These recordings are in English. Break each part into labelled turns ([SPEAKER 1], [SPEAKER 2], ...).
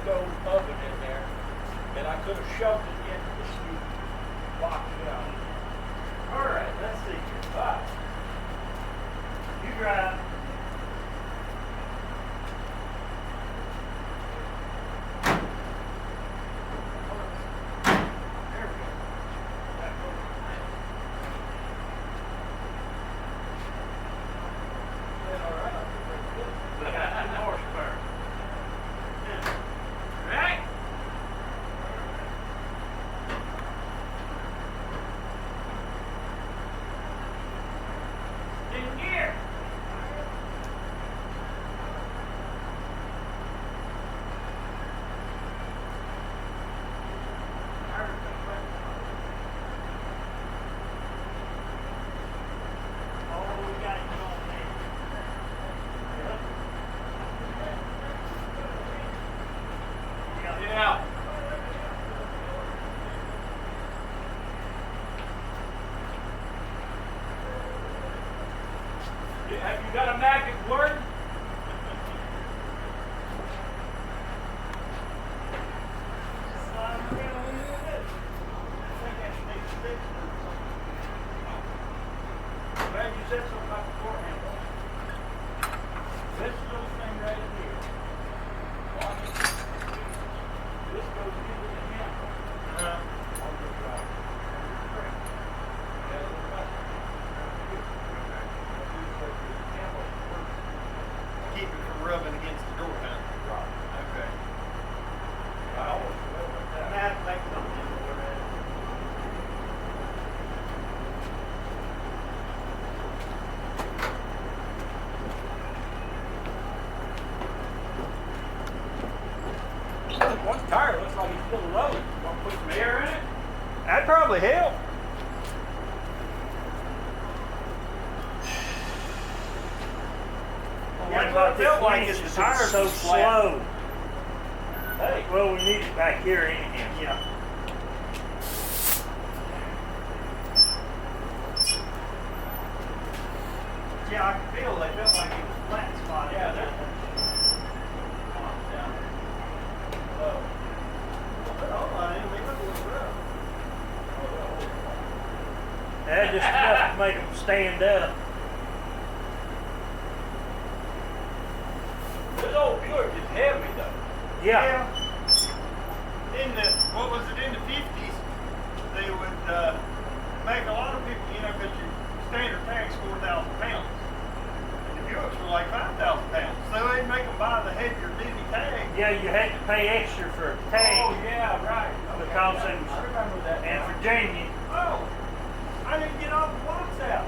[SPEAKER 1] stove oven in there, and I could have shoved it into the chute, locked it out.
[SPEAKER 2] All right, let's see here.
[SPEAKER 1] But
[SPEAKER 2] You drive. There we go.
[SPEAKER 1] all right,
[SPEAKER 2] We got 2 horsepower. Right? In gear. Oh, we got it going there.
[SPEAKER 1] yeah. Have you got a magic word?
[SPEAKER 2] Slide around a little bit. I think that's next six or something.
[SPEAKER 1] Glad you said something about the door handle. This little thing right here. On it. This goes into the handle. On the drive. Yeah, look at that.
[SPEAKER 3] Keep it from rubbing against the door handle.
[SPEAKER 1] Right.
[SPEAKER 3] Okay.
[SPEAKER 1] I always forgot about
[SPEAKER 2] I
[SPEAKER 1] that.
[SPEAKER 2] have to make something in the red.
[SPEAKER 1] One tire looks like it's still low. Want to put some air in it?
[SPEAKER 2] That'd probably help.
[SPEAKER 3] Yeah, what it felt like is the tires
[SPEAKER 2] so
[SPEAKER 3] was flat.
[SPEAKER 2] slow.
[SPEAKER 1] Hey,
[SPEAKER 2] Well, we need it back here anyhow.
[SPEAKER 3] Yeah. Yeah, I could feel they felt like it was flat spot.
[SPEAKER 1] yeah, they're down. Low.
[SPEAKER 3] Oh, I didn't think it was rough.
[SPEAKER 2] That's just enough to make them stand up.
[SPEAKER 1] This old Buick is heavy though.
[SPEAKER 2] Yeah.
[SPEAKER 3] In the, what was it, in the 50s, they would make a lot of people, you know, because your standard tag's 4,000 pounds. And the Buicks were like 5,000 pounds. So they'd make them buy the heavier duty tag.
[SPEAKER 2] Yeah, you had to pay extra for a tag.
[SPEAKER 1] Oh yeah, right. Okay.
[SPEAKER 2] Because it
[SPEAKER 1] I
[SPEAKER 2] was
[SPEAKER 1] remember that.
[SPEAKER 2] in
[SPEAKER 1] now.
[SPEAKER 2] Virginia.
[SPEAKER 3] Oh, I didn't get all the blocks out.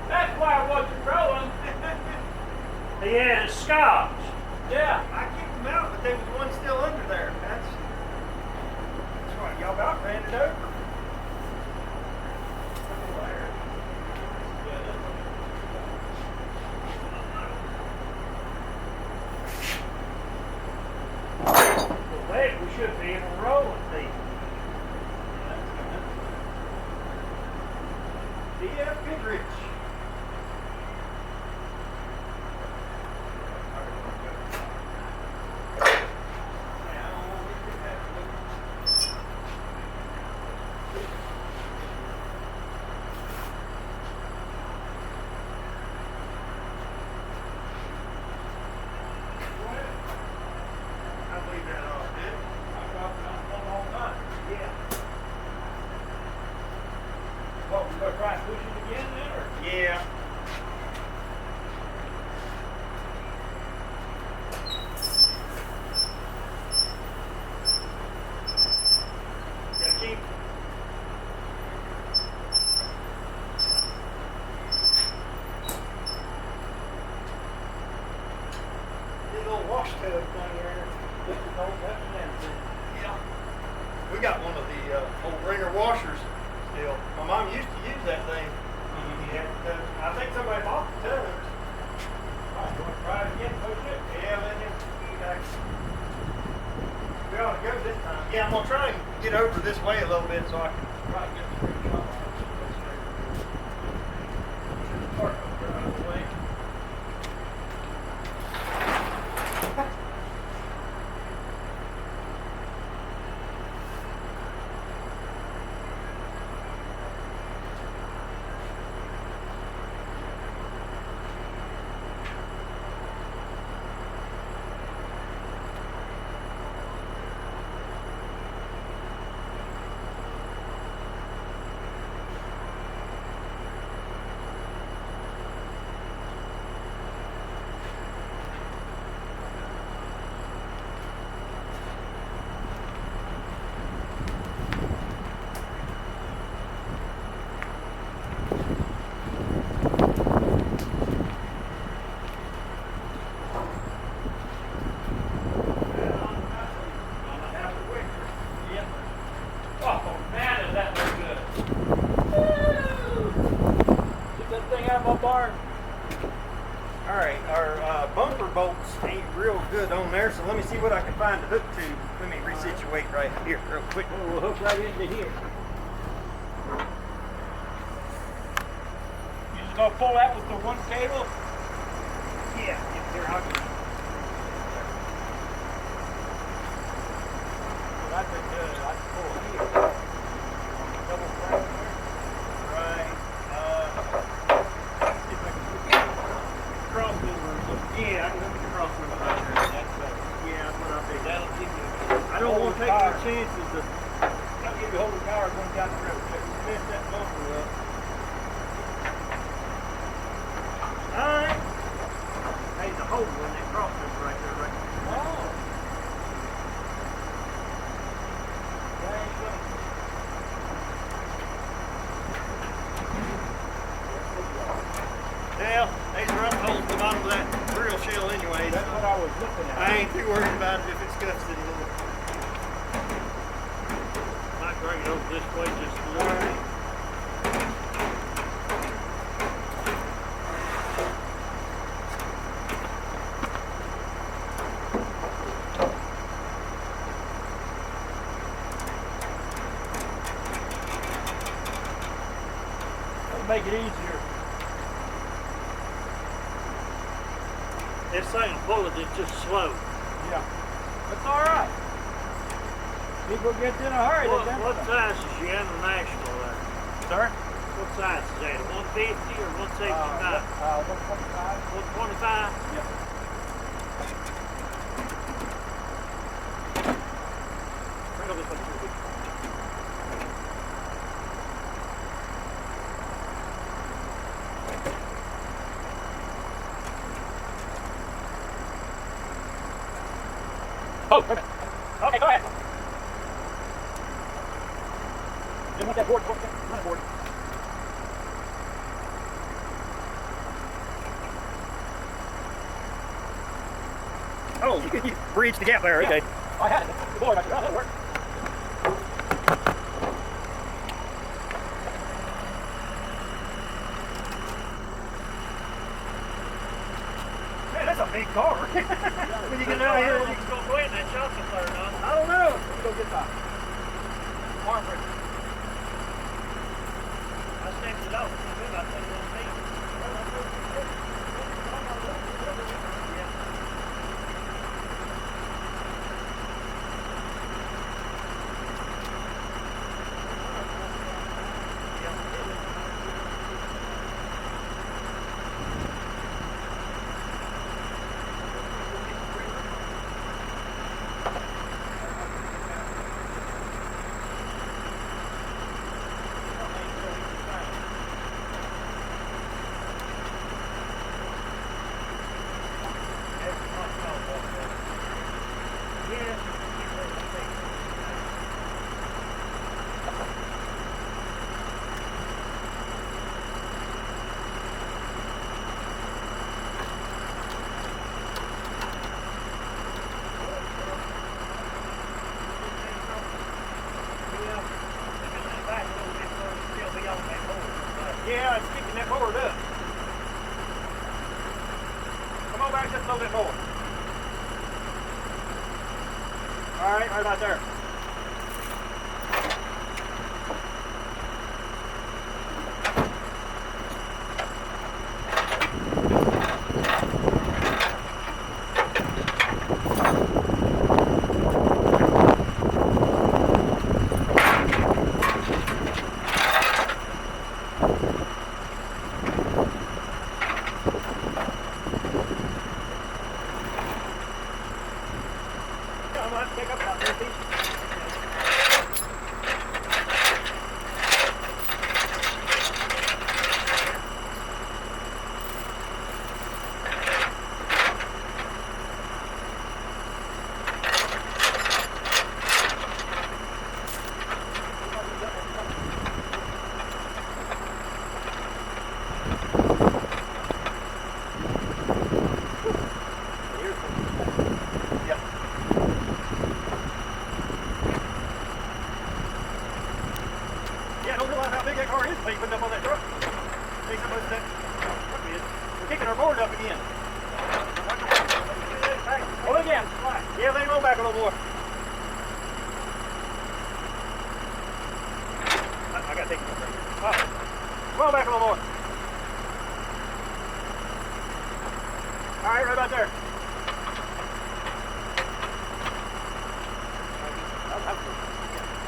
[SPEAKER 1] That's why I wasn't growing.
[SPEAKER 2] He had a scotch.
[SPEAKER 1] Yeah.
[SPEAKER 3] I kicked them out, but there was one still under there. That's right. Y'all about ran it over.
[SPEAKER 2] Well, heck, we should be able to roll it, these.
[SPEAKER 3] D.F. Goodrich. I believe that off, did it?
[SPEAKER 1] I've got one all the time.
[SPEAKER 2] Yeah.
[SPEAKER 1] What, we gonna try and push it again then, or?
[SPEAKER 3] Yeah. Gotta keep. This little wash tub thing here.
[SPEAKER 1] This is old, that's an empty.
[SPEAKER 3] Yeah. We got one of the old ringer washers still. My mom used to use that thing. I think somebody bought the tubs.
[SPEAKER 1] All right, you wanna try it again, push it?
[SPEAKER 3] Yeah, let him get back. We ought to go this time. Yeah, I'm gonna try and get over this way a little bit so I can.
[SPEAKER 1] Right, get the straight shot on it. Park up there out of the way.
[SPEAKER 3] bolts ain't real good on there, so let me see what I can find to hook to. Let me resituate right here real quick.
[SPEAKER 1] We'll hook right into here. You just gonna pull that with the one cable?
[SPEAKER 3] Yeah, here, I'll get it.
[SPEAKER 1] What I could do is I could pull here. On the double frame here.
[SPEAKER 3] Right.
[SPEAKER 1] See if I can put the crossover.
[SPEAKER 3] Yeah, I can look at the cross member right there.
[SPEAKER 1] That's better.
[SPEAKER 3] Yeah, that's what I figured.
[SPEAKER 1] That'll give you.
[SPEAKER 3] I don't want to take any chances of.
[SPEAKER 1] That'll give you holding power going down the road. Too.
[SPEAKER 3] Mess that bumper up. Alright. Hey, the hole in that cross member right there, right?
[SPEAKER 1] Oh. That ain't good.
[SPEAKER 3] Well, there's a rubber hole at the bottom of that grill shell anyway.
[SPEAKER 1] That's what I was looking at.
[SPEAKER 3] I ain't too worried about it if it scuffs anymore.
[SPEAKER 1] Might bring it over this way just a little.
[SPEAKER 3] Alright.
[SPEAKER 1] That'll make it easier.
[SPEAKER 2] This thing bullet is just slow.
[SPEAKER 1] Yeah. That's all right. People get in a hurry.
[SPEAKER 2] What size is your international there?
[SPEAKER 1] Sir?
[SPEAKER 2] What size is that? 150 or 175?
[SPEAKER 1] 125.
[SPEAKER 2] 125?
[SPEAKER 1] Yep.
[SPEAKER 2] Bring over this one.
[SPEAKER 1] Oh, wait a minute. Okay, go ahead. You want that board? Run the board.
[SPEAKER 3] Oh, you bridged the gap there, okay.
[SPEAKER 1] Yeah. I had it. The board, I said, oh, that'll work.
[SPEAKER 3] Man, that's a big car. When you get out here,
[SPEAKER 2] It's going to go in that chocolate there, huh?
[SPEAKER 3] I don't know.
[SPEAKER 1] Let me go get the arm wrench.
[SPEAKER 2] I snapped it off. It's been about 21 feet.
[SPEAKER 3] Yeah, it's picking that board up. Come on back just a little bit more. Alright, right about there. I'm going to have to take up about 3 pieces. back a little more. I gotta take you over. Oh. Come on back a little more. All right, right about there.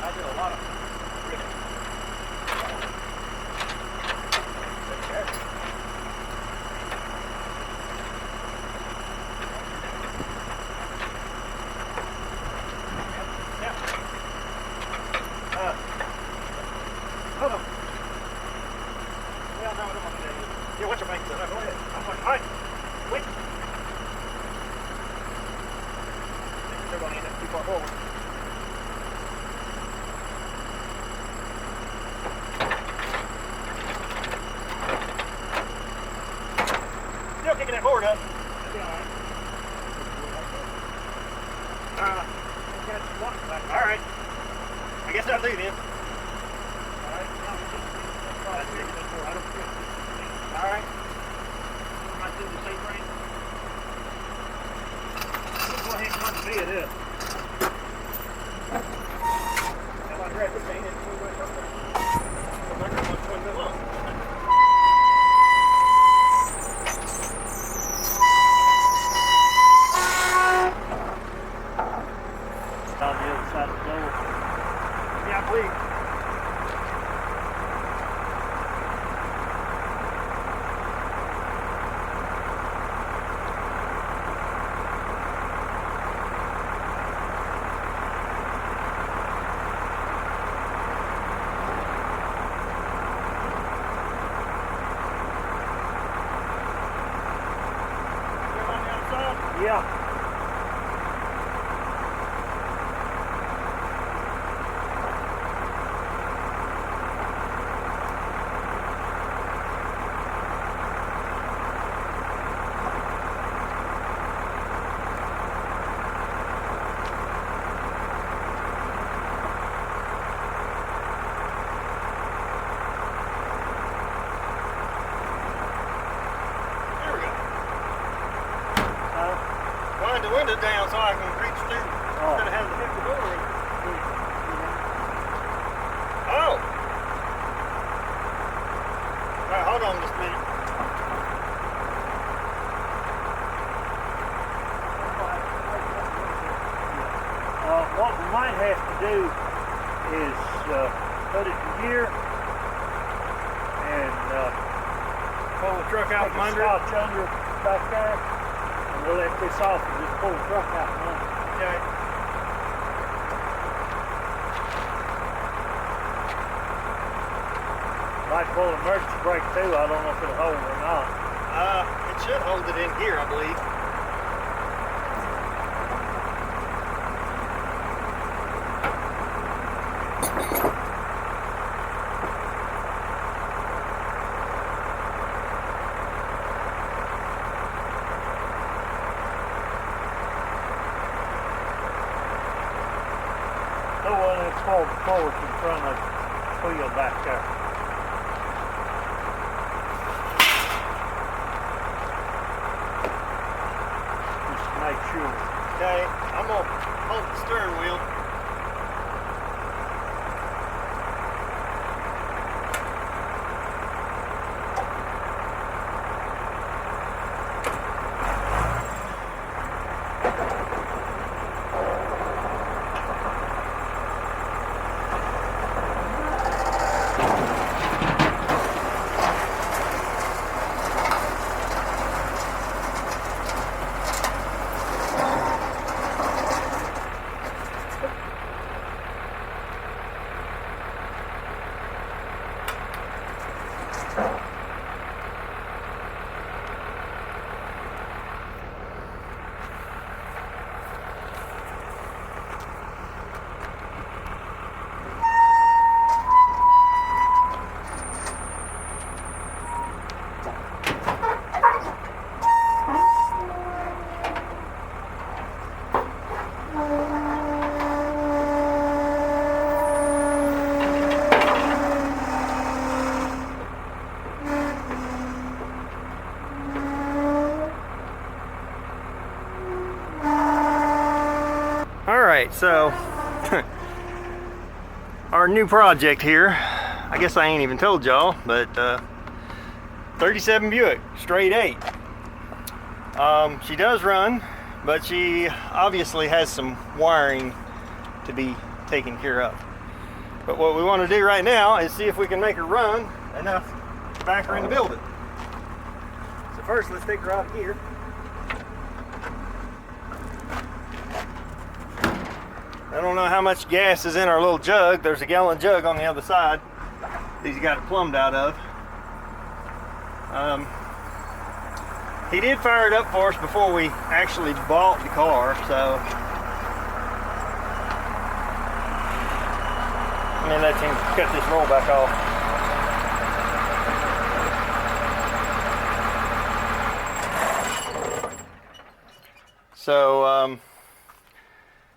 [SPEAKER 3] I did a lot of ripping. Hold on. Well, no, I don't want to do that. Yeah, what's your bank? Go ahead. All right. Wait. They're going to end up too far forward. Still kicking that board up. That'll be all right. All right. I guess that'll do then. All right. Right through the C-frame. Let's go ahead and run the bed up. How about grab this thing and pull it right up there? I'm not going to pull it long. On the other side of the door. Yeah, I believe. Yeah. There we go. Wind the window down so I can reach through instead of having to hit the door. Oh! Alright, hold on just a minute. What we might have to do is put it in gear and pull the truck out from under it. Under back there. We'll let this off and just pull the truck out from under. Okay. Might pull an emergency brake too. I don't know if it'll hold it or not. It should hold it in here, I believe. The one that's forward in front of the wheel back there. Just to make sure. Okay, I'm going to hold the steering wheel. Alright, so our new project here, I guess I ain't even told y'all, but 37 Buick, straight 8. She does run, but she obviously has some wiring to be taken care of. But what we want to do right now is see if we can make her run enough to back her in the building. So first, let's take her out of gear. I don't know how much gas is in our little jug. There's a gallon jug on the other side. He's got it plumbed out of. He did fire it up for us before we actually bought the car, so I'm gonna let him cut this roll back off. So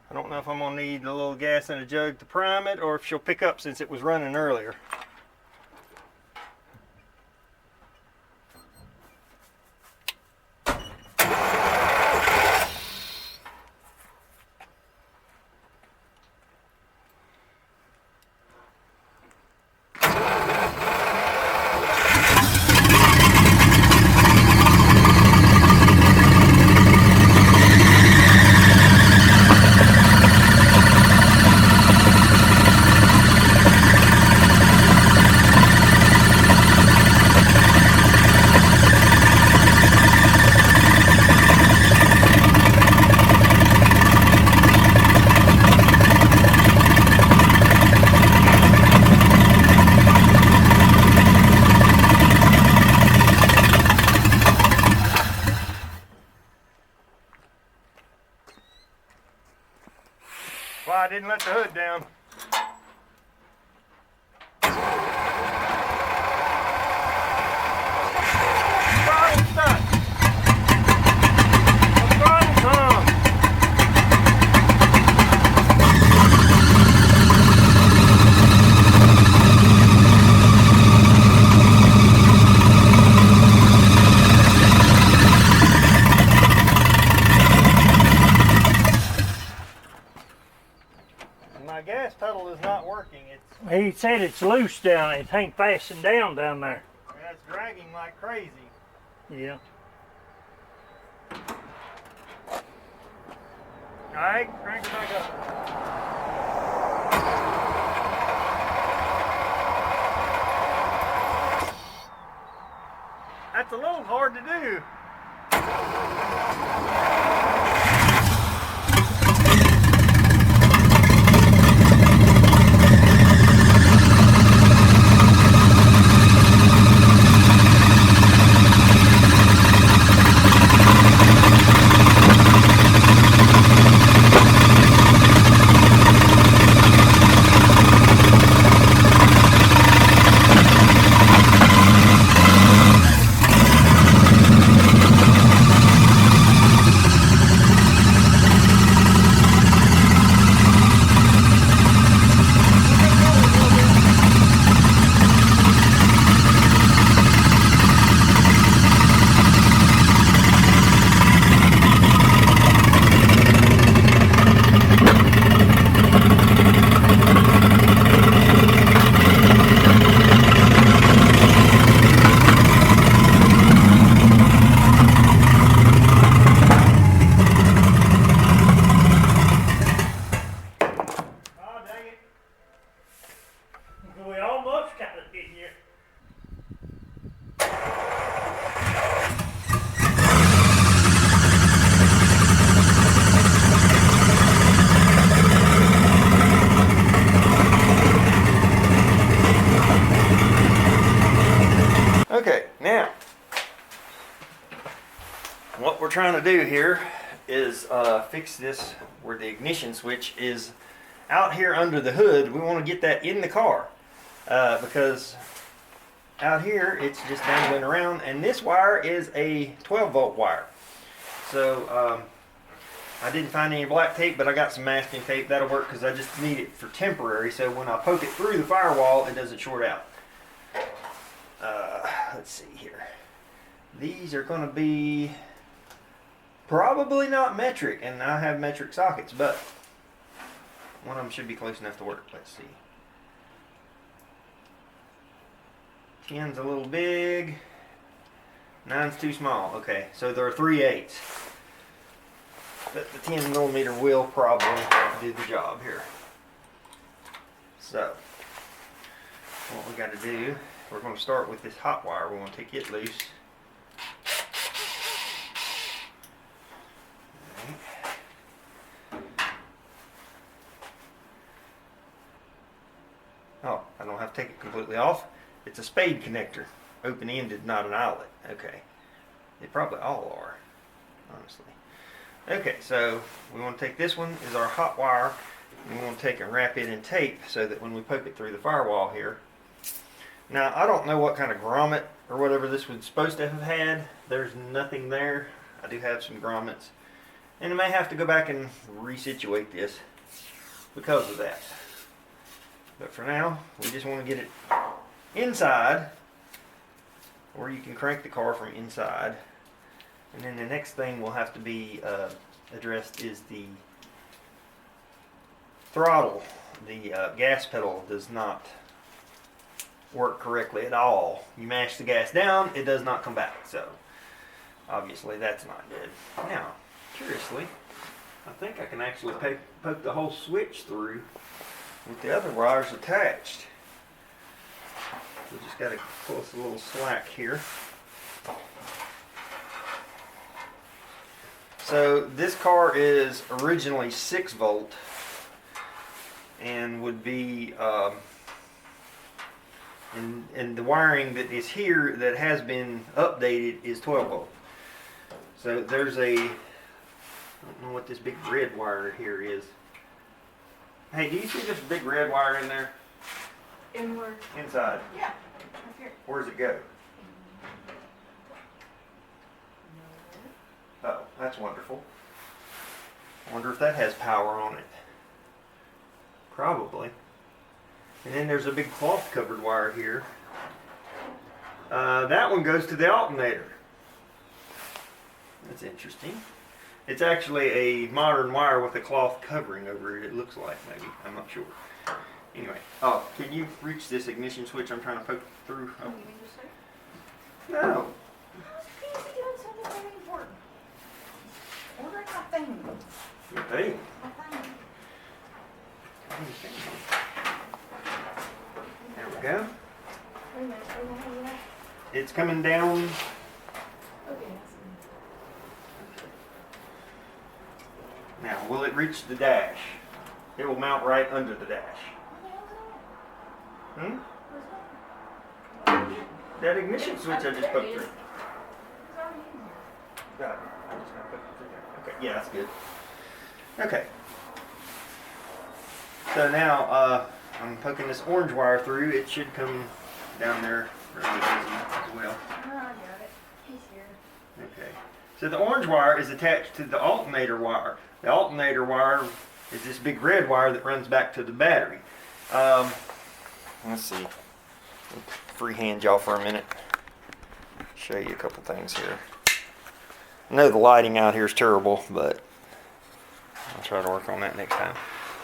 [SPEAKER 3] I don't know if I'm gonna need a little gas in a jug to prime it, or if she'll pick up since it was running earlier. Well, I didn't let the hood down. Throttle stuck. The throttle's on. My gas pedal is not working.
[SPEAKER 2] He said it's loose down. It ain't fastened down there.
[SPEAKER 3] It's dragging like crazy.
[SPEAKER 2] Yeah.
[SPEAKER 3] Alright, crank it back up. That's a little hard to do.
[SPEAKER 2] We almost got it in here.
[SPEAKER 3] Okay, now what we're trying to do here is fix this where the ignition switch is out here under the hood. We want to get that in the car because out here it's just dangling around, and this wire is a 12-volt wire. So I didn't find any black tape, but I got some masking tape. That'll work because I just need it for temporary, so when I poke it through the firewall it doesn't short out. Let's see here. These are going to be probably not metric, and I have metric sockets, but
[SPEAKER 4] One of them should be close enough to work. Let's see. 10's a little big. 9's too small. Okay, so there are 3/8. But the 10mm will probably do the job here. So, what we got to do, we're going to start with this hot wire. We're going to take it loose. Oh, I don't have to take it completely off. It's a spade connector. Open-ended, not an outlet. Okay. They probably all are, honestly. Okay, so we want to take this one is our hot wire, and we want to take and wrap it in tape so that when we poke it through the firewall here. Now, I don't know what kind of grommet or whatever this was supposed to have had. There's nothing there. I do have some grommets. And I may have to go back and resituate this because of that. But for now, we just want to get it inside, or you can crank the car from inside. And then the next thing will have to be addressed is the throttle. The gas pedal does not work correctly at all. You mash the gas down, it does not come back. So obviously that's not good. Now, curiously, I think I can actually poke the whole switch through with the other wires attached. We just got to pull us a little slack here. So this car is originally 6 volt and would be and the wiring that is here that has been updated is 12 volt. So there's a, I don't know what this big red wire here is. Hey, do you see this big red wire in there?
[SPEAKER 2] In where?
[SPEAKER 4] Inside.
[SPEAKER 2] Yeah. Up here.
[SPEAKER 4] Where does it go? Oh, that's wonderful. I wonder if that has power on it. Probably. And then there's a big cloth covered wire here. That one goes to the alternator. That's interesting. It's actually a modern wire with a cloth covering over it, it looks like, maybe. I'm not sure. Anyway, oh, can you reach this ignition switch I'm trying to poke through? Oh. No.
[SPEAKER 2] How's Casey doing something very important? Ordering my thing.
[SPEAKER 4] Your thing.
[SPEAKER 2] My thing.
[SPEAKER 4] There we go.
[SPEAKER 2] Wait a minute, where the hell is that?
[SPEAKER 4] It's coming down.
[SPEAKER 2] Okay, that's
[SPEAKER 4] Now, will it reach the dash? It will mount right under the dash.
[SPEAKER 2] what the hell is
[SPEAKER 4] Hmm?
[SPEAKER 2] that? Where's
[SPEAKER 4] That ignition switch I
[SPEAKER 2] there
[SPEAKER 4] just
[SPEAKER 2] it
[SPEAKER 4] poked
[SPEAKER 2] is.
[SPEAKER 4] through.
[SPEAKER 2] It's already in here.
[SPEAKER 4] Got it. I just gotta poke it through there. Okay, yeah, that's good. Okay. So now, I'm poking this orange wire through. It should come down there really easy as well.
[SPEAKER 2] Oh, I got it. He's here.
[SPEAKER 4] Okay. So the orange wire is attached to the alternator wire. The alternator wire is this big red wire that runs back to the battery. Let's see. Freehand y'all for a minute. Show you a couple things here. I know the lighting out here is terrible, but I'll try to work on that next time.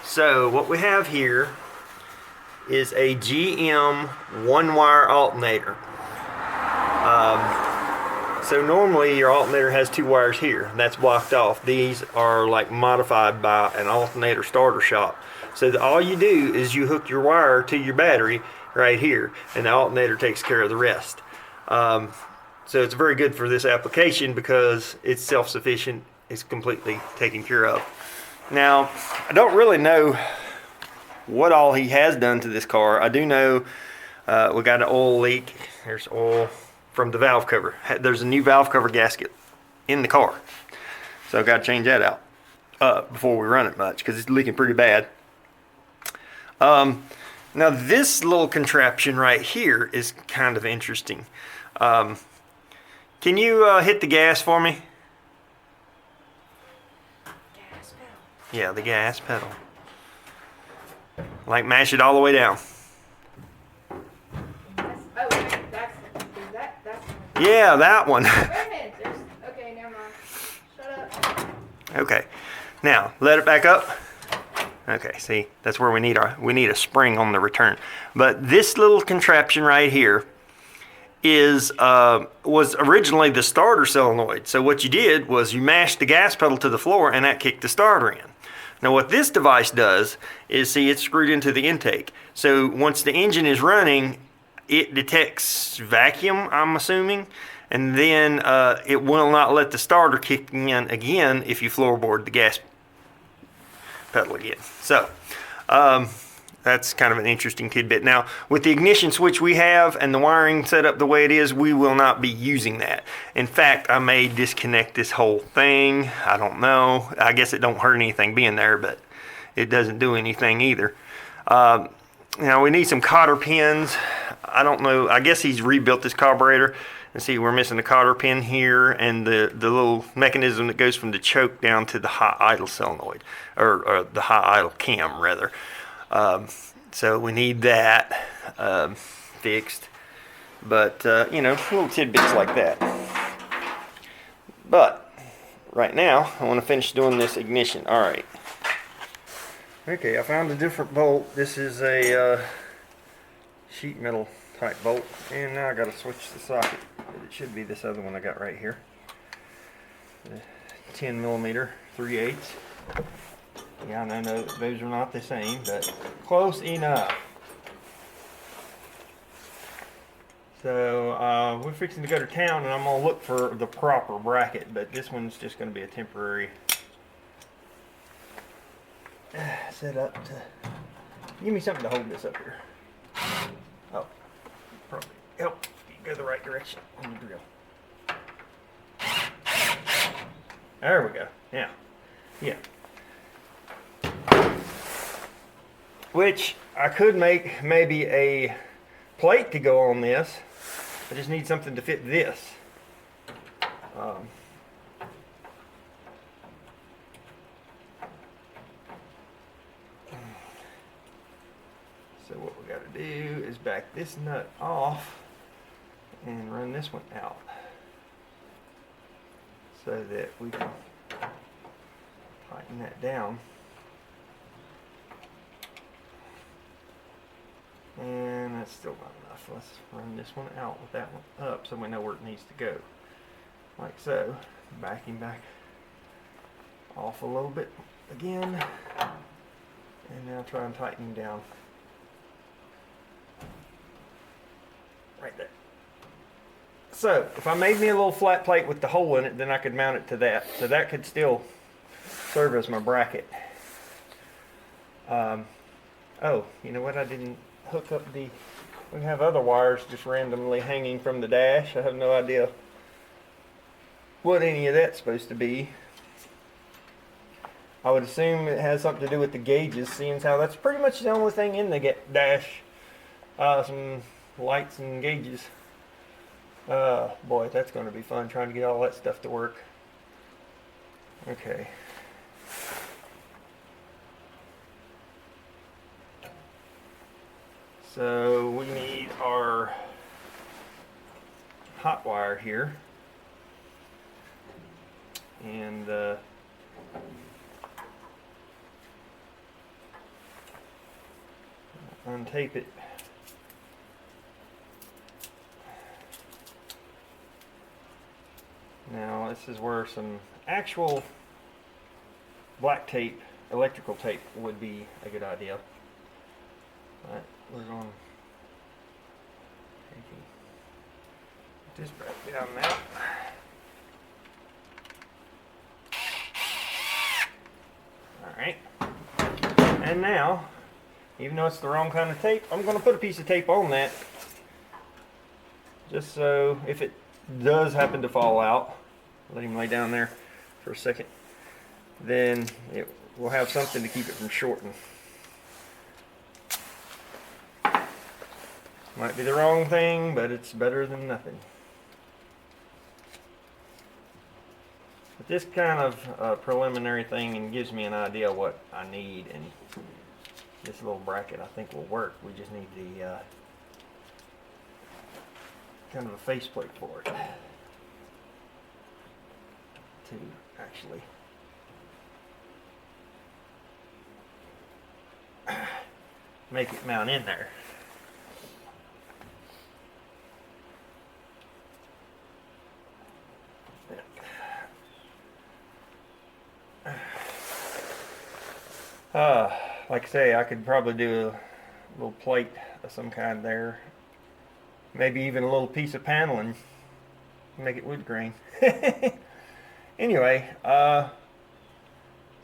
[SPEAKER 4] So what we have here is a GM 1-wire alternator. So normally your alternator has 2 wires here. That's blocked off. These are like modified by an alternator starter shop. So all you do is you hook your wire to your battery right here, and the alternator takes care of the rest. So it's very good for this application because it's self-sufficient. It's completely taken care of. Now, I don't really know what all he has done to this car. I do know we got an oil leak. There's oil from the valve cover. There's a new valve cover gasket in the car. So I've got to change that out before we run it much because it's leaking pretty bad. Now this little contraption right here is kind of interesting. Can you hit the gas for me?
[SPEAKER 2] Gas pedal.
[SPEAKER 4] Yeah, the gas pedal. Like mash it all the way down.
[SPEAKER 2] That's
[SPEAKER 4] Yeah, that one.
[SPEAKER 2] wait a minute. Okay, never mind. Shut up.
[SPEAKER 4] Okay. Now, let it back up. Okay, see, that's where we need a spring on the return. But this little contraption right here was originally the starter solenoid. So what you did was you mashed the gas pedal to the floor and that kicked the starter in. Now what this device does is, see, it's screwed into the intake. So once the engine is running, it detects vacuum, I'm assuming, and then it will not let the starter kick in again if you floorboard the gas pedal again. So that's kind of an interesting tidbit. Now, with the ignition switch we have and the wiring set up the way it is, we will not be using that. In fact, I may disconnect this whole thing. I don't know. I guess it don't hurt anything being there, but it doesn't do anything either. Now, we need some cotter pins. I don't know. I guess he's rebuilt this carburetor. And see, we're missing the cotter pin here and the little mechanism that goes from the choke down to the high idle solenoid, or the high idle cam, rather. So we need that fixed, but you know, little tidbits like that. But right now I want to finish doing this ignition. All right. Okay, I found a different bolt. This is a sheet metal type bolt, and now I got to switch the socket. It should be this other one I got right here. The 10 millimeter 3/8. Yeah, I know those are not the same, but close enough. So we're fixing to go to town, and I'm going to look for the proper bracket, but this one's just going to be a temporary setup to give me something to hold this up here. Oh, probably help you go the right direction on the drill. There we go. Now, yeah. Which I could make maybe a plate to go on this. I just need something to fit this. So what we got to do is back this nut off and run this one out so that we can tighten that down. And that's still not enough. Let's run this one out with that one up so we know where it needs to go. Like so. Backing back off a little bit again. And now try and tighten him down. Right there. So, if I made me a little flat plate with the hole in it, then I could mount it to that. So that could still serve as my bracket. Oh, you know what? I didn't hook up we have other wires just randomly hanging from the dash. I have no idea what any of that's supposed to be. I would assume it has something to do with the gauges, seeing as how that's pretty much the only thing in the dash. Some lights and gauges. Boy, that's going to be fun trying to get all that stuff to work. Okay. So we need our hot wire here, and untape it. Now this is where some actual black tape, electrical tape, would be a good idea. But we're going to put this back down now. Alright. And now, even though it's the wrong kind of tape, I'm going to put a piece of tape on that. Just so if it does happen to fall out, let him lay down there for a second, then it will have something to keep it from shorting. Might be the wrong thing, but it's better than nothing. But this kind of preliminary thing gives me an idea what I need, and this little bracket I think will work. We just need the kind of a faceplate for it to actually make it mount in there. Like I say, I could probably do a little plate of some kind there. Maybe even a little piece of paneling. Make it wood grain. Anyway, so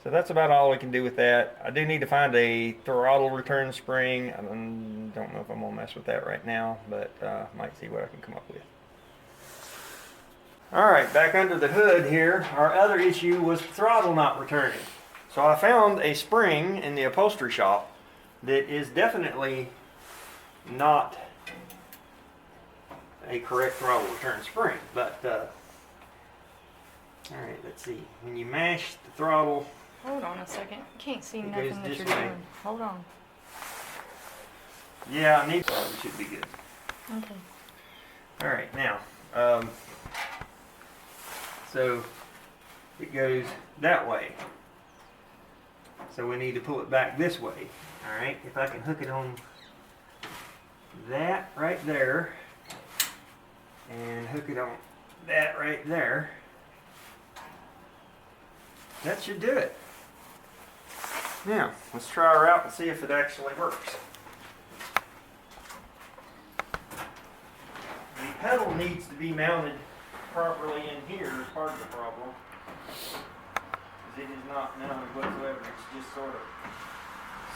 [SPEAKER 4] that's about all we can do with that. I do need to find a throttle return spring. I don't know if I'm gonna mess with that right now, but might see what I can come up with. Alright, back under the hood here, our other issue was throttle not returning. So I found a spring in the upholstery shop that is definitely not a correct throttle return spring. But, alright, let's see. When you mash the throttle...
[SPEAKER 5] Hold on a second. Can't see
[SPEAKER 4] It
[SPEAKER 5] nothing
[SPEAKER 4] goes
[SPEAKER 5] that
[SPEAKER 4] this
[SPEAKER 5] you're
[SPEAKER 4] way.
[SPEAKER 5] doing. Hold on.
[SPEAKER 4] Yeah, I need... It should be good.
[SPEAKER 5] Okay.
[SPEAKER 4] Alright, now, so it goes that way. So we need to pull it back this way. Alright, if I can hook it on that right there and hook it on that right there, that should do it. Now, let's try her out and see if it actually works. The pedal needs to be mounted properly in here is part of the problem. It is not mounted whatsoever. It's just sort of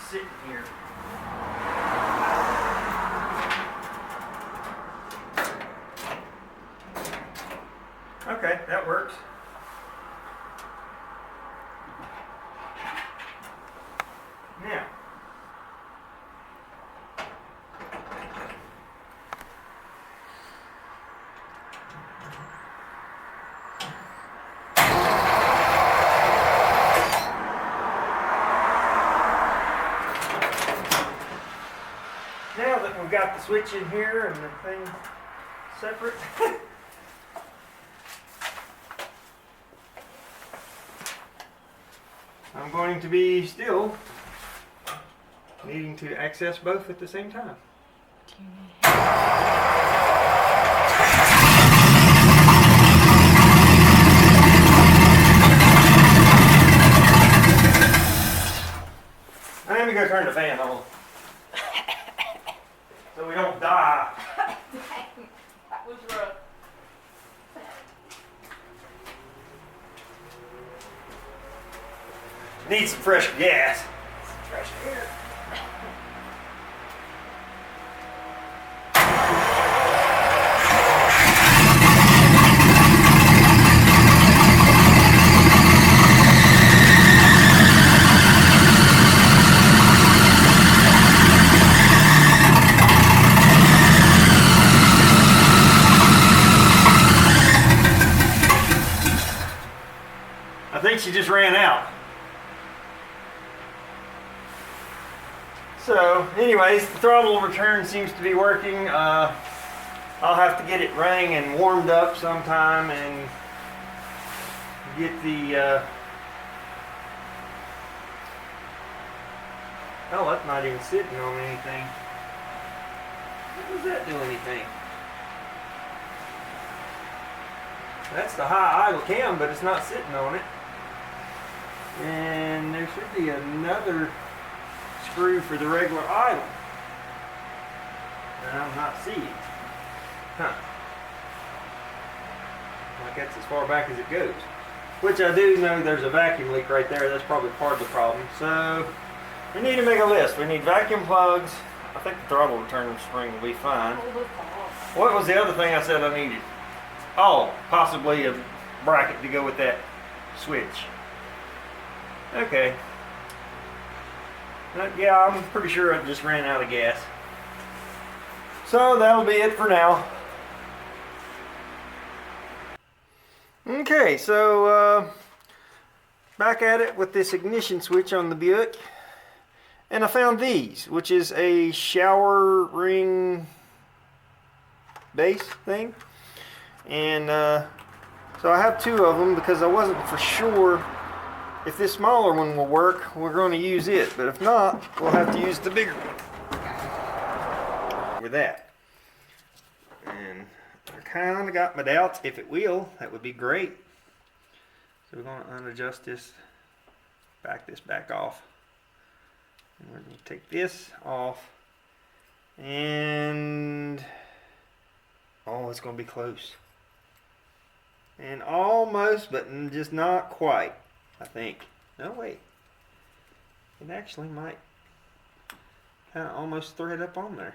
[SPEAKER 4] sitting here. Okay, that works. Now, now that we've got the switch in here and the thing separate, I'm going to be still needing to access both at the same time.
[SPEAKER 5] Do you need
[SPEAKER 4] Let me go turn the fan on so we don't die.
[SPEAKER 5] That was rough.
[SPEAKER 4] Need some fresh gas.
[SPEAKER 5] Fresh air.
[SPEAKER 4] I think she just ran out. So, anyways, the throttle return seems to be working. I'll have to get it running and warmed up sometime and get the. Oh, that's not even sitting on anything. How does that do anything? That's the high idle cam, but it's not sitting on it. And there should be another screw for the regular idle that I'm not seeing. Huh. Like that's as far back as it goes. Which I do know there's a vacuum leak right there. That's probably part of the problem. So we need to make a list. We need vacuum plugs. I think the throttle return spring will be fine. What was the other thing I said I needed? Oh, possibly a bracket to go with that switch. Okay. Yeah, I'm pretty sure I just ran out of gas. So that'll be it for now. Okay, so back at it with this ignition switch on the Buick. And I found these, which is a shower ring base thing. And so I have two of them because I wasn't for sure if this smaller one will work. We're going to use it, but if not, we'll have to use the bigger one. over that. And I kind of got my doubts. If it will, that would be great. So we're going to unadjust this, back this back off. And we're going to take this off. And oh, it's going to be close. And almost, but just not quite, I think. No, wait. It actually might kind of almost thread up on there.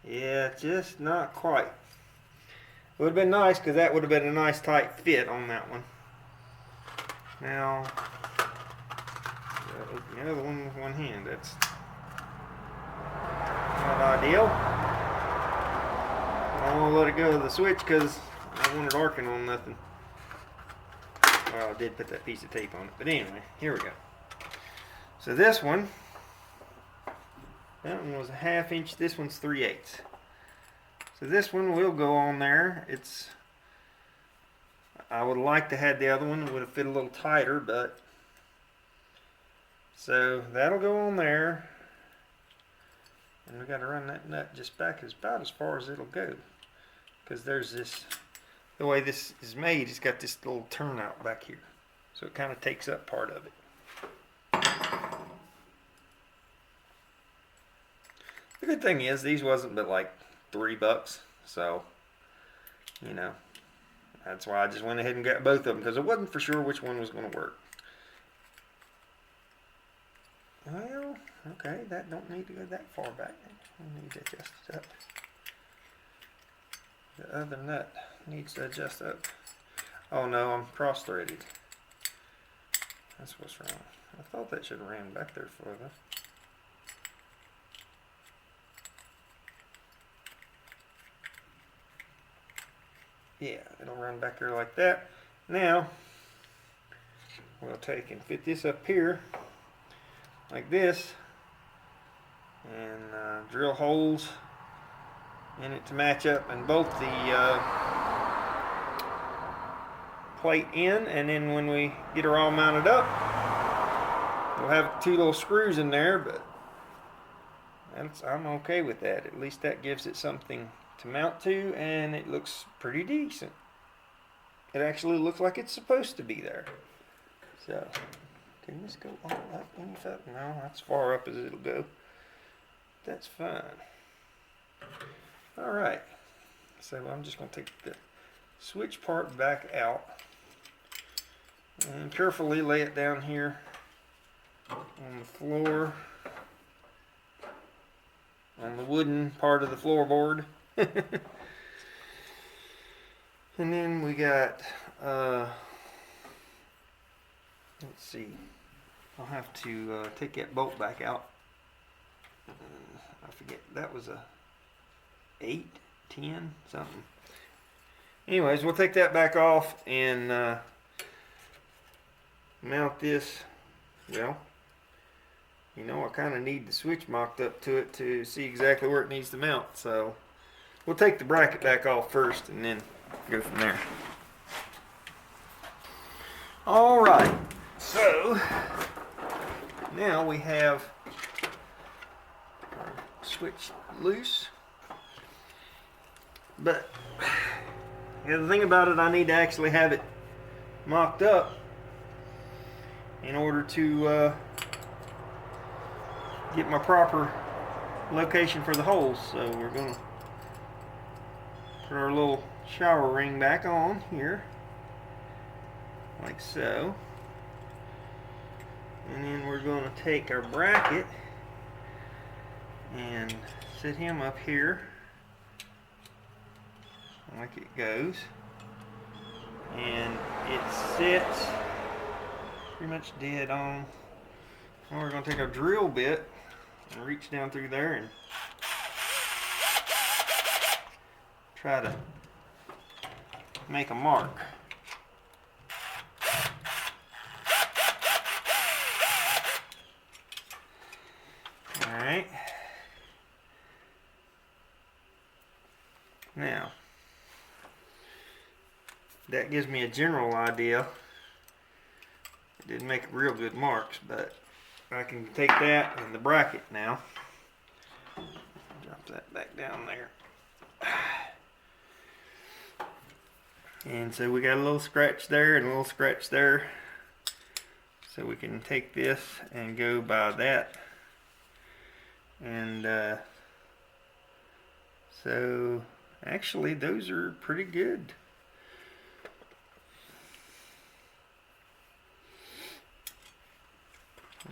[SPEAKER 4] Yeah, just not quite. Would have been nice because that would have been a nice tight fit on that one. Now, open the other one with one hand. That's not ideal. I won't let it go of the switch because I don't want it arcing on nothing. Well, I did put that piece of tape on it. But anyway, here we go. So this one, that one was a 1/2 inch. This one's 3/8. So this one will go on there. I would like to have the other one. It would have fit a little tighter, but so that'll go on there. And we got to run that nut just back about as far as it'll go, because there's this. The way this is made, it's got this little turnout back here, so it kind of takes up part of it. The good thing is these wasn't but like $3, so you know, that's why I just went ahead and got both of them, because I wasn't for sure which one was going to work. Well, okay, that don't need to go that far back. I need to adjust it up. The other nut needs to adjust up. Oh no, I'm cross-threaded. That's what's wrong. I thought that should have ran back there further. Yeah, it'll run back there like that. Now, we'll take and fit this up here like this, and drill holes in it to match up and bolt the plate in, and then when we get her all mounted up, we'll have 2 little screws in there, but I'm okay with that. At least that gives it something to mount to, and it looks pretty decent. It actually looks like it's supposed to be there. So, can this go all up any further? No, that's far up as it'll go. That's fine. Alright, so I'm just going to take the switch part back out and carefully lay it down here on the floor, on the wooden part of the floorboard. And then we got, let's see, I'll have to take that bolt back out. I forget, that was a 8, 10, something. Anyways, we'll take that back off and mount this. Well, you know, I kind of need the switch mocked up to it to see exactly where it needs to mount. So we'll take the bracket back off first and then go from there. All right, so now we have our switch loose. But the thing about it, I need to actually have it mocked up in order to get my proper location for the holes. So we're going to put our little shower ring back on here, like so. And then we're going to take our bracket and set him up here like it goes, and it sits pretty much dead on. Now we're going to take our drill bit and reach down through there and try to make a mark. Alright. Now, that gives me a general idea Didn't make real good marks, but I can take that and the bracket now. Drop that back down there. And so we got a little scratch there and a little scratch there. So we can take this and go by that. And so actually those are pretty good.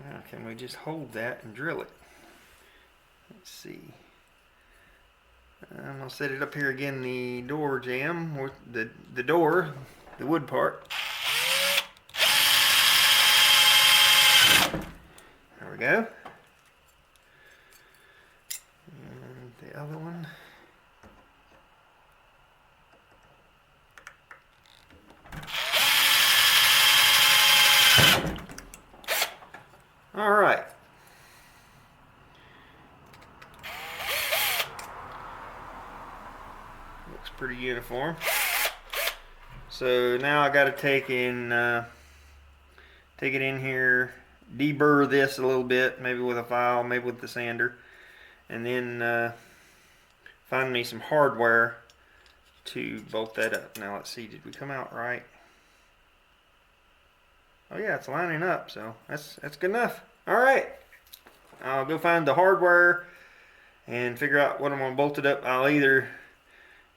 [SPEAKER 4] Now can we just hold that and drill it? Let's see. I'm gonna set it up here again, the door jamb, or the door, the wood part. There we go. And the other one. All right. Looks pretty uniform. So now I got to take it in here, deburr this a little bit, maybe with a file, maybe with the sander, and then find me some hardware to bolt that up. Now let's see, did we come out right? Oh yeah, it's lining up, so that's good enough. All right, I'll go find the hardware and figure out what I'm gonna bolt it up. I'll either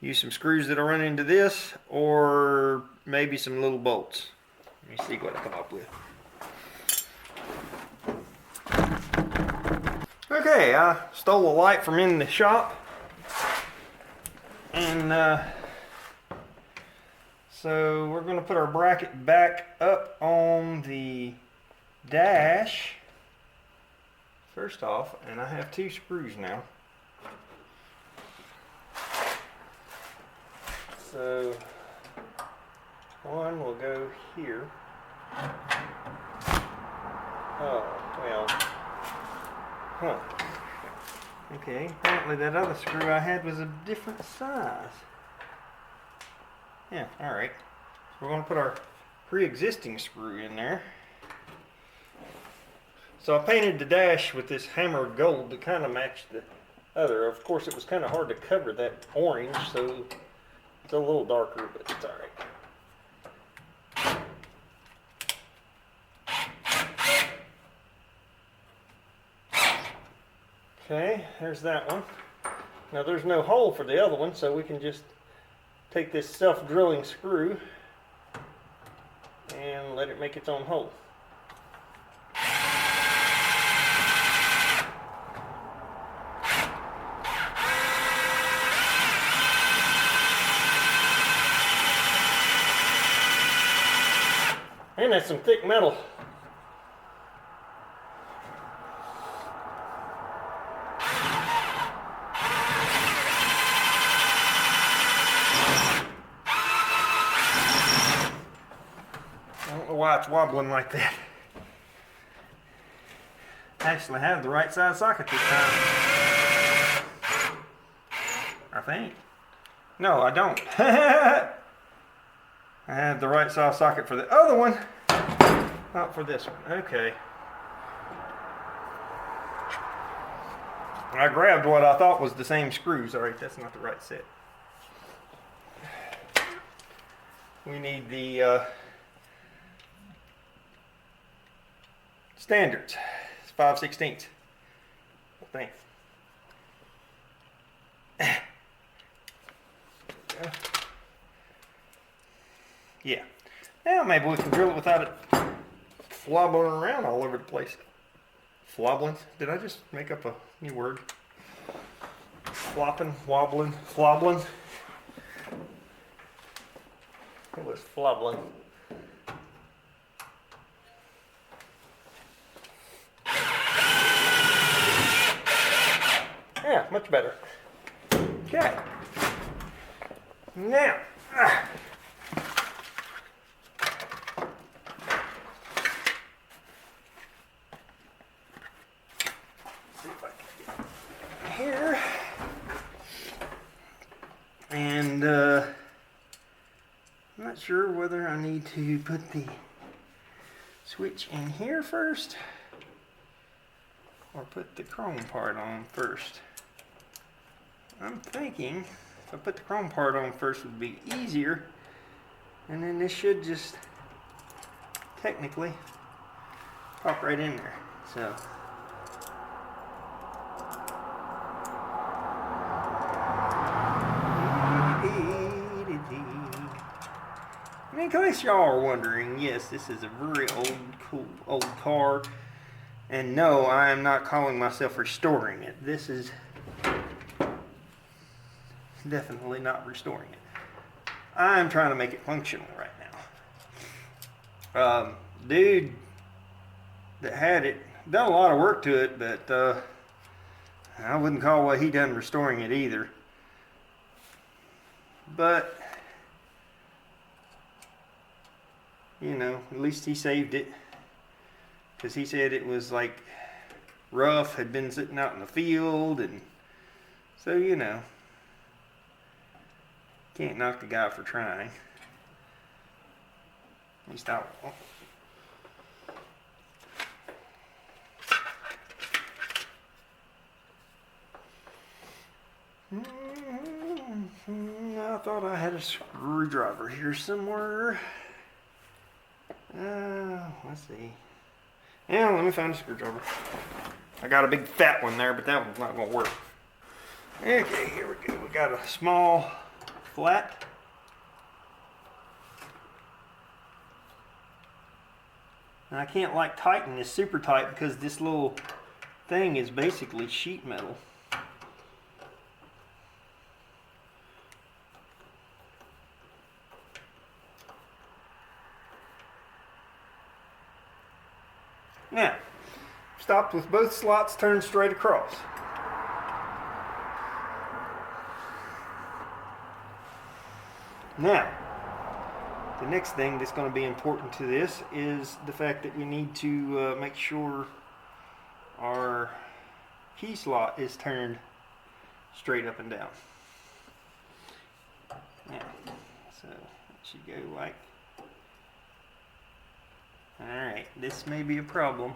[SPEAKER 4] use some screws that'll run into this, or maybe some little bolts. Let me see what I come up with. Okay, I stole a light from in the shop, and so we're going to put our bracket back up on the dash first off, and I have 2 screws now. So one will go here. Oh, well. Huh. Okay, apparently that other screw I had was a different size. Yeah, alright. So we're going to put our pre-existing screw in there. So I painted the dash with this hammered gold to kind of match the other. Of course, it was kind of hard to cover that orange, so it's a little darker, but it's alright. Okay, there's that one. Now there's no hole for the other one, so we can just take this self-drilling screw and let it make its own hole. And that's some thick metal. I don't know why it's wobbling like that. I actually have the right size socket this time. I think. No, I don't. I have the right size socket for the other one, not for this one. Okay. I grabbed what I thought was the same screws. Alright, that's not the right set. We need the standards. It's 5/16. I think. Yeah. Now maybe we can drill it without it flobbling around all over the place. Flobbling? Did I just make up a new word? Flopping, wobbling, flobbling. It was flobbling. Yeah, much better. Okay. Now. Here, and I'm not sure whether I need to put the switch in here first, or put the chrome part on first? I'm thinking if I put the chrome part on first would be easier, and then this should just technically pop right in there. So and in case y'all are wondering, yes, this is a very old car, and no, I am not calling myself restoring it. This is definitely not restoring it. I'm trying to make it functional right now. Dude that had it done a lot of work to it, but I wouldn't call what he done restoring it either. But you know, at least he saved it, because he said it was like rough, had been sitting out in the field, and so you know, can't knock the guy for trying. At least I won't. I thought I had a screwdriver here somewhere. Let's see. Yeah, let me find a screwdriver. I got a big fat one there, but that one's not going to work. Okay, here we go. We got a small flat. And I can't like tighten this super tight because this little thing is basically sheet metal. Now, stopped with both slots turned straight across. Now, the next thing that's going to be important to this is the fact that we need to make sure our key slot is turned straight up and down. Now, so it should go like, alright, this may be a problem.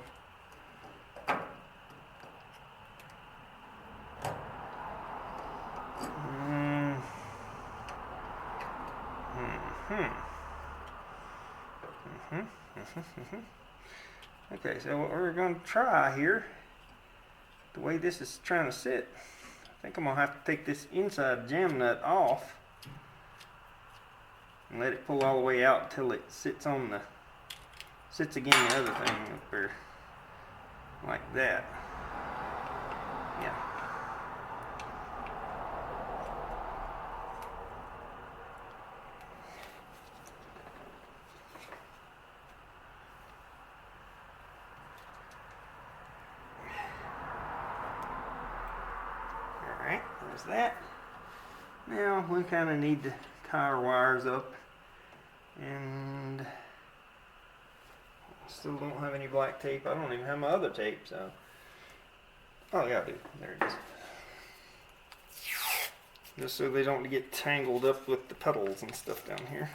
[SPEAKER 4] Okay, so what we're going to try here, the way this is trying to sit, I think I'm going to have to take this inside jam nut off and let it pull all the way out until it sits on the, sits again the other thing up there, like that. Yeah. Alright, there's that. Now we kind of need to tie our wires up, and still don't have any black tape. I don't even have my other tape, so. Oh yeah, I do. There it is. Just so they don't get tangled up with the pedals and stuff down here.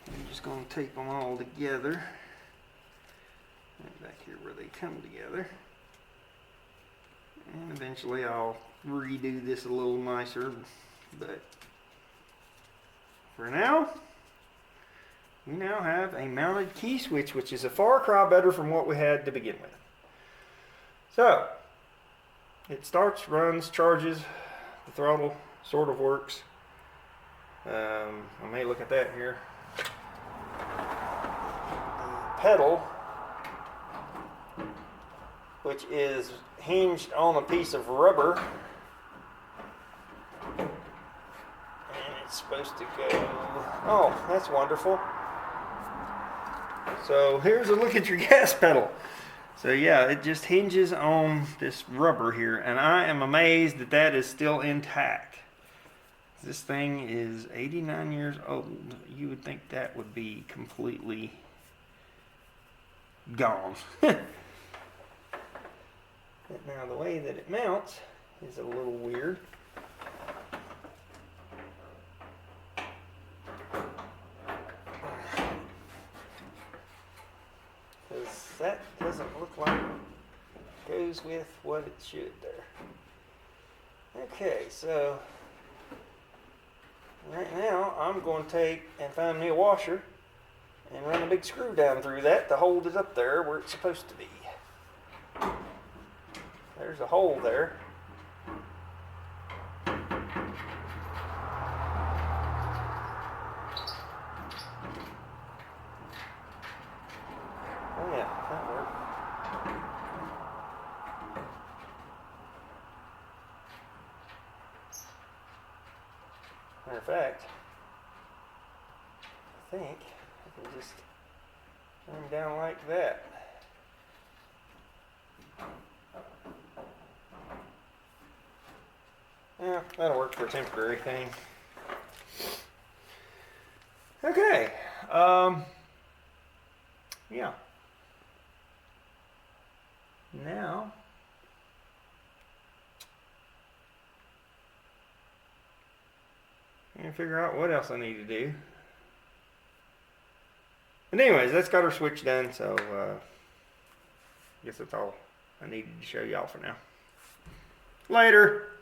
[SPEAKER 4] I'm just going to tape them all together. And back here where they come together. And eventually I'll redo this a little nicer, but for now, we now have a mounted key switch, which is a far cry better from what we had to begin with. So, it starts, runs, charges, the throttle sort of works. I may look at that here. The pedal, which is hinged on a piece of rubber, and it's supposed to go, oh, that's wonderful. So here's a look at your gas pedal. So yeah, it just hinges on this rubber here, and I am amazed that that is still intact. This thing is 89 years old. You would think that would be completely gone. But now the way that it mounts is a little weird. because that doesn't look like it goes with what it should there. Okay, so right now I'm going to take and find me a washer and run a big screw down through that to hold it up there where it's supposed to be. There's a hole there. Oh yeah, that worked. Matter of fact, I think I can just turn down like that. Yeah, that'll work for a temporary thing. Okay. Yeah. Now, and figure out what else I need to do. But anyways, that's got our switch done, so I guess that's all I needed to show y'all for now. Later.